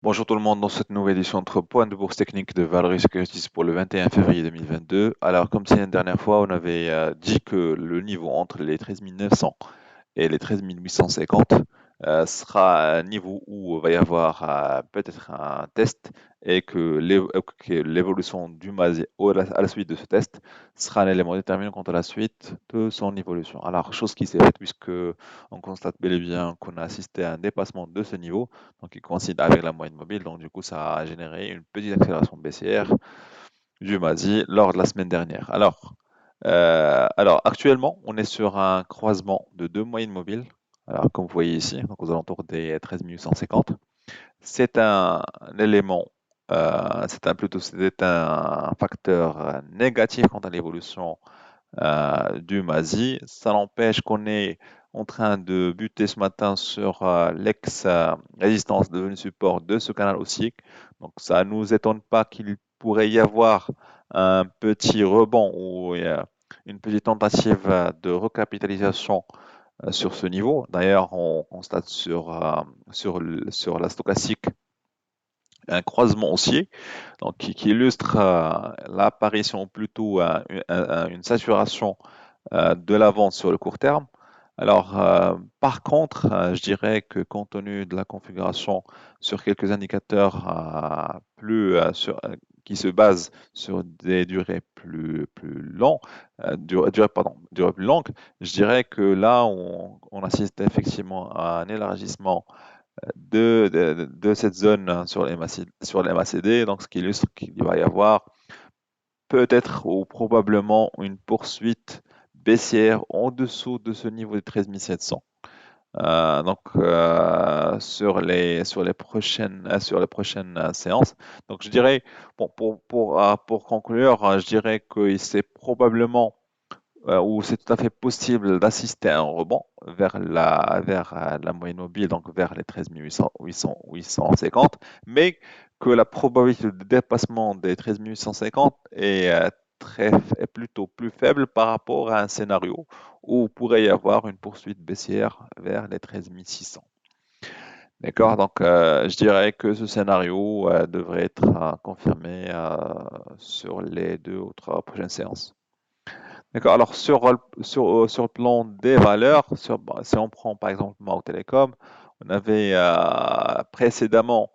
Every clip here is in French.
Bonjour tout le monde, dans cette nouvelle édition de Point de bourse technique de Valoris Securities pour le 21 février 2022. Alors, comme c'est la dernière fois, on avait dit que le niveau entre les 13 900 et les 13 850 sera un niveau où il va y avoir peut-être un test et que l'évolution du MASI à la suite de ce test sera un élément déterminant quant à la suite de son évolution. Alors, chose qui s'est faite puisque on constate bel et bien qu'on a assisté à un dépassement de ce niveau, donc qui coïncide avec la moyenne mobile, donc du coup ça a généré une petite accélération baissière du MASI lors de la semaine dernière. Alors actuellement, on est sur un croisement de deux moyennes mobiles. Alors, comme vous voyez ici, donc aux alentours des 13 850, c'est un élément, c'est un facteur négatif quant à l'évolution du MASI. Ça n'empêche qu'on est en train de buter ce matin sur l'ex-résistance devenue support de ce canal haussier. Donc ça ne nous étonne pas qu'il pourrait y avoir un petit rebond ou une petite tentative de recapitalisation sur ce niveau. D'ailleurs, on constate sur la stochastique un croisement haussier donc qui illustre l'apparition plutôt une saturation de la vente sur le court terme. Alors, par contre, je dirais que compte tenu de la configuration sur quelques indicateurs qui se basent sur des durées plus longues, durées plus longues, je dirais que là, on assiste effectivement à un élargissement de cette zone sur les MACD, donc ce qui illustre qu'il va y avoir peut-être ou probablement une poursuite baissière en dessous de ce niveau de 13 700. Sur les prochaines séances. Donc, je dirais, bon, pour conclure, je dirais que c'est probablement où c'est tout à fait possible d'assister à un rebond vers la moyenne mobile, donc vers les 13 850, mais que la probabilité de dépassement des 13 850 est plutôt plus faible par rapport à un scénario où il pourrait y avoir une poursuite baissière vers les 13 600. D'accord, donc je dirais que ce scénario devrait être confirmé sur les deux ou trois prochaines séances. D'accord. Alors, sur le plan des valeurs, si on prend par exemple Mao Telecom, on avait précédemment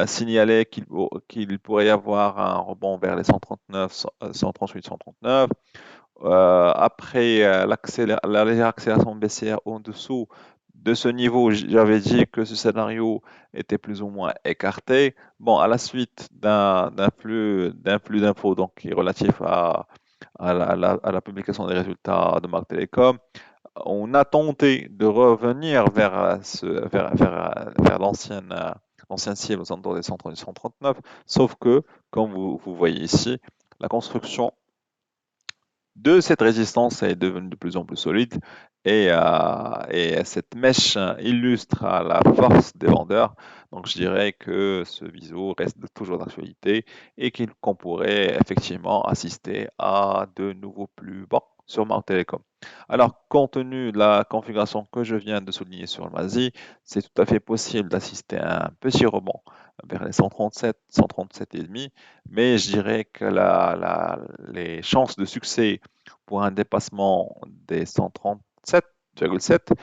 signalé qu'il pourrait y avoir un rebond vers les 139, 138, 139. Après la légère accélération baissière en dessous de ce niveau, j'avais dit que ce scénario était plus ou moins écarté. Bon, à la suite d'un flux d'infos donc, qui est relatif à la publication des résultats de Marc Télécom, on a tenté de revenir vers l'ancienne cible aux alentours des 130 139, sauf que, comme vous voyez ici, la construction de cette résistance est devenue de plus en plus solide et cette mèche illustre la force des vendeurs. Donc je dirais que ce viso reste toujours d'actualité et qu'on pourrait effectivement assister à de nouveaux plus bas sur Mount Telecom. Alors, compte tenu de la configuration que je viens de souligner sur le MASI, c'est tout à fait possible d'assister à un petit rebond vers les 137, 137 et demi, mais je dirais que les chances de succès pour un dépassement des 137,7,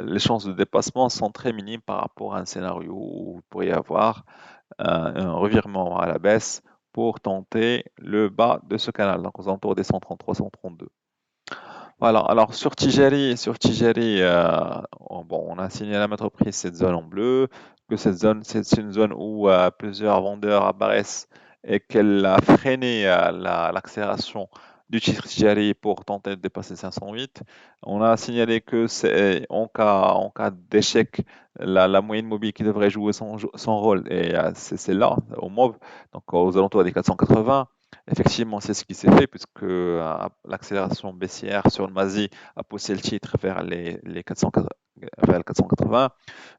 les chances de dépassement sont très minimes par rapport à un scénario où il pourrait y avoir un revirement à la baisse pour tenter le bas de ce canal, donc aux alentours des 133, 132. Voilà, alors sur Tigeri, bon, on a signalé à mettre prise cette zone en bleu, que cette zone, c'est une zone où plusieurs vendeurs apparaissent et qu'elle a freiné l'accélération du titre Tigeri pour tenter de dépasser 508. On a signalé que c'est en cas d'échec, la moyenne mobile qui devrait jouer son rôle, et c'est là, au MOV, donc aux alentours des 480. Effectivement, c'est ce qui s'est fait puisque l'accélération baissière sur le MASI a poussé le titre les 480, vers le 480.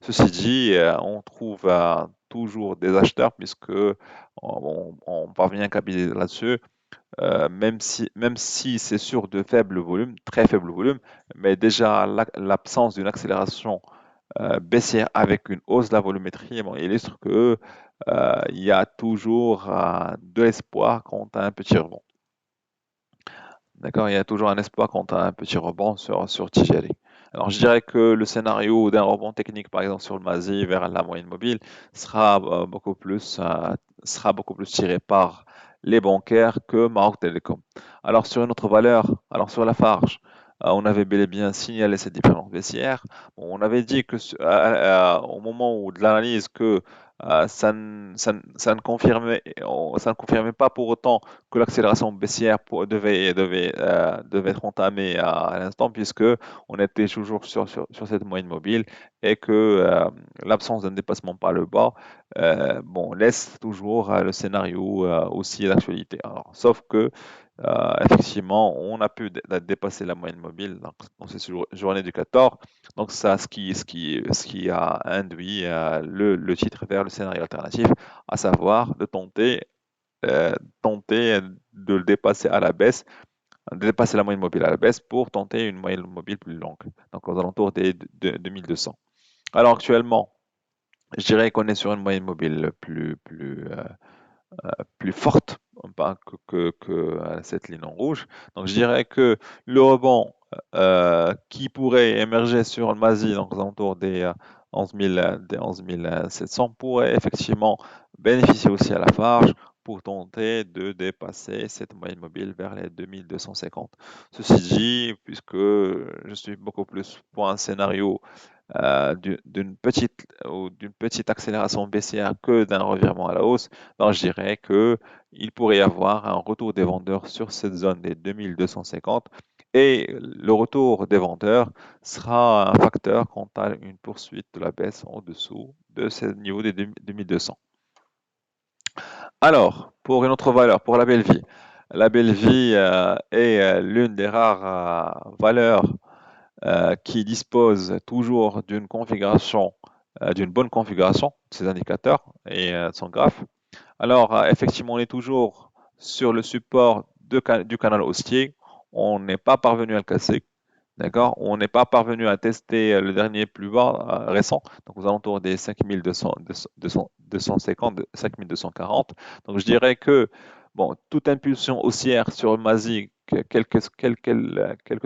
Ceci dit, on trouve toujours des acheteurs puisque on parvient à capitaliser là-dessus, même si c'est sur de faibles volumes, très faibles volumes, mais déjà l'absence d'une accélération baissière avec une hausse de la volumétrie, bon, illustre que il y a toujours de l'espoir quant à un petit rebond. D'accord, il y a toujours un espoir quant à un petit rebond sur TGLI. Alors, je dirais que le scénario d'un rebond technique, par exemple sur le MASI vers la moyenne mobile, sera sera beaucoup plus tiré par les bancaires que Maroc Telecom. Alors, sur une autre valeur, alors sur la Farge, on avait bel et bien signalé cette différence baissière. Bon, on avait dit que au moment où de l'analyse que ça ne confirmait pas pour autant que l'accélération baissière devait être entamée à l'instant, puisque on était toujours sur cette moyenne mobile et que l'absence d'un dépassement par le bas bon, laisse toujours le scénario aussi d'actualité. Alors, sauf que effectivement, on a pu dépasser la moyenne mobile dans ces journées du 14. Donc, ça, ce qui a induit le titre vers le scénario alternatif, à savoir de euh, tenter de le dépasser à la baisse, de dépasser la moyenne mobile à la baisse pour tenter une moyenne mobile plus longue, donc aux alentours des 2200. Alors actuellement, je dirais qu'on est sur une moyenne mobile plus forte pas que cette ligne en rouge. Donc je dirais que le rebond qui pourrait émerger sur le MASI, donc aux alentours des 11 000, des 11 700, pourrait effectivement bénéficier aussi à la Farge pour tenter de dépasser cette moyenne mobile vers les 2250. Ceci dit, puisque je suis beaucoup plus pour un scénario d'une petite accélération baissière que d'un revirement à la hausse, donc je dirais que il pourrait y avoir un retour des vendeurs sur cette zone des 2250 et le retour des vendeurs sera un facteur quant à une poursuite de la baisse en dessous de ce niveau des 2200. Alors, pour une autre valeur, pour la belle vie. La belle vie est l'une des rares valeurs qui dispose toujours d'une bonne configuration de ses indicateurs et de son graphe. Alors, effectivement, on est toujours sur le support du canal haussier. On n'est pas parvenu à le casser. D'accord? On n'est pas parvenu à tester le dernier plus bas récent, donc aux alentours des 5200, 250, 5240. Donc je dirais que bon, toute impulsion haussière sur le MASI, quelle que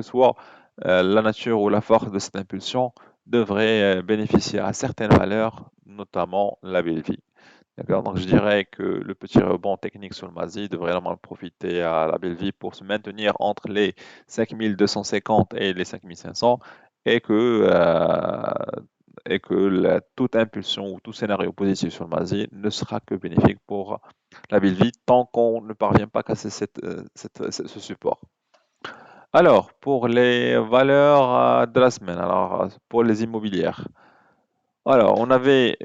soit la nature ou la force de cette impulsion, devrait bénéficier à certaines valeurs, notamment la BLV. D'accord? Donc je dirais que le petit rebond technique sur le MASI devrait vraiment profiter à la belle vie pour se maintenir entre les 5250 et les 5500 et que toute impulsion ou tout scénario positif sur le MASI ne sera que bénéfique pour la belle vie tant qu'on ne parvient pas à casser ce support. Alors, pour les valeurs de la semaine, alors pour les immobilières. Alors, on avait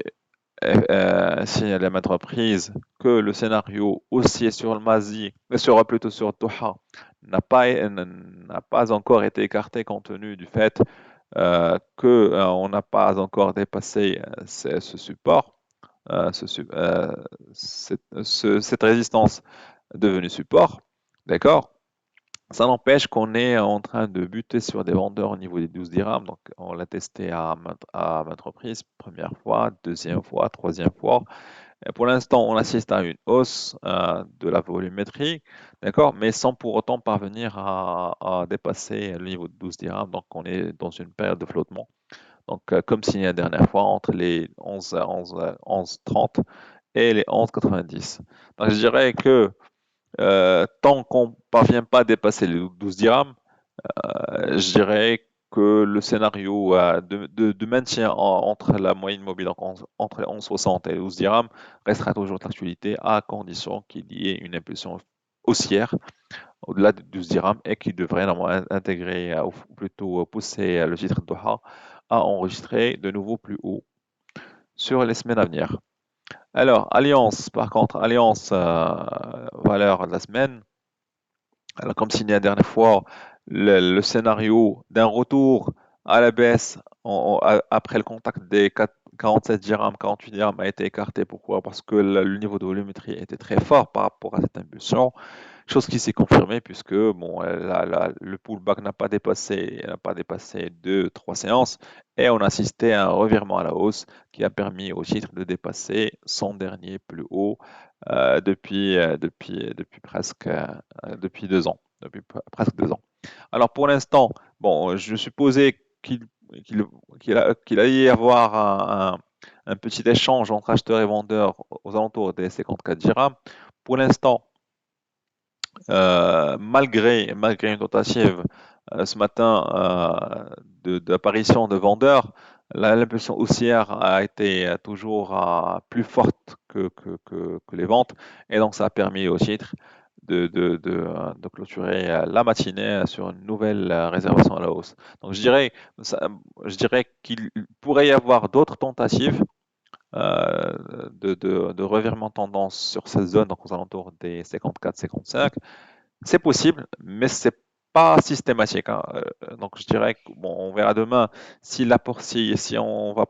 signalé à maintes reprises que le scénario haussier sur le Mazi, mais sera plutôt sur Doha, n'a pas encore été écarté compte tenu du fait qu'on n'a pas encore dépassé ce support, cette résistance devenue support. D'accord? Ça n'empêche qu'on est en train de buter sur des vendeurs au niveau des 12 dirhams. Donc, on l'a testé à maintes reprises, première fois, deuxième fois, troisième fois. Et pour l'instant, on assiste à une hausse de la volumétrie, d'accord, mais sans pour autant parvenir à dépasser le niveau de 12 dirhams. Donc, on est dans une période de flottement. Donc, comme signé la dernière fois, entre les 11,30 et les 11,90. Donc, je dirais que tant qu'on ne parvient pas à dépasser les 12 dirhams, je dirais que le scénario de maintien entre la moyenne mobile, donc entre les 11,60 et les 12 dirhams, restera toujours d'actualité à condition qu'il y ait une impulsion haussière au-delà de 12 dirhams et qui devrait normalement intégrer, ou plutôt pousser le titre de Doha à enregistrer de nouveau plus haut sur les semaines à venir. Alors, Alliance, par contre, Alliance, valeur de la semaine. Alors, comme signé la dernière fois, le scénario d'un retour à la baisse, après le contact des 47 dirhams, 48 dirhams a été écarté. Pourquoi? Parce que le niveau de volumétrie était très fort par rapport à cette impulsion. Chose qui s'est confirmée puisque bon, le pullback n'a pas dépassé 2, 3 séances et on a assisté à un revirement à la hausse qui a permis au titre de dépasser son dernier plus haut depuis presque depuis 2 ans, presque 2 ans. Alors pour l'instant, bon, je supposais qu'il, qu'il allait y avoir un petit échange entre acheteurs et vendeurs aux alentours des 54 dirhams. Pour l'instant, malgré une tentative ce matin d'apparition de vendeurs, l'impulsion haussière a été toujours plus forte que les ventes et donc ça a permis au titre de clôturer la matinée sur une nouvelle réservation à la hausse. Donc je dirais qu'il pourrait y avoir d'autres tentatives de revirement de tendance sur cette zone, donc aux alentours des 54-55. C'est possible, mais c'est pas systématique, hein. Donc je dirais que bon, on verra demain si on va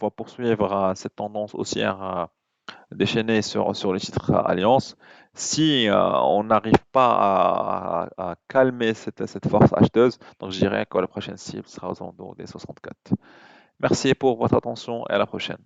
poursuivre cette tendance haussière déchaînée sur les titres Alliance. Si on n'arrive pas à calmer cette force acheteuse, donc je dirais que la prochaine cible sera aux alentours des 64. Merci pour votre attention et à la prochaine.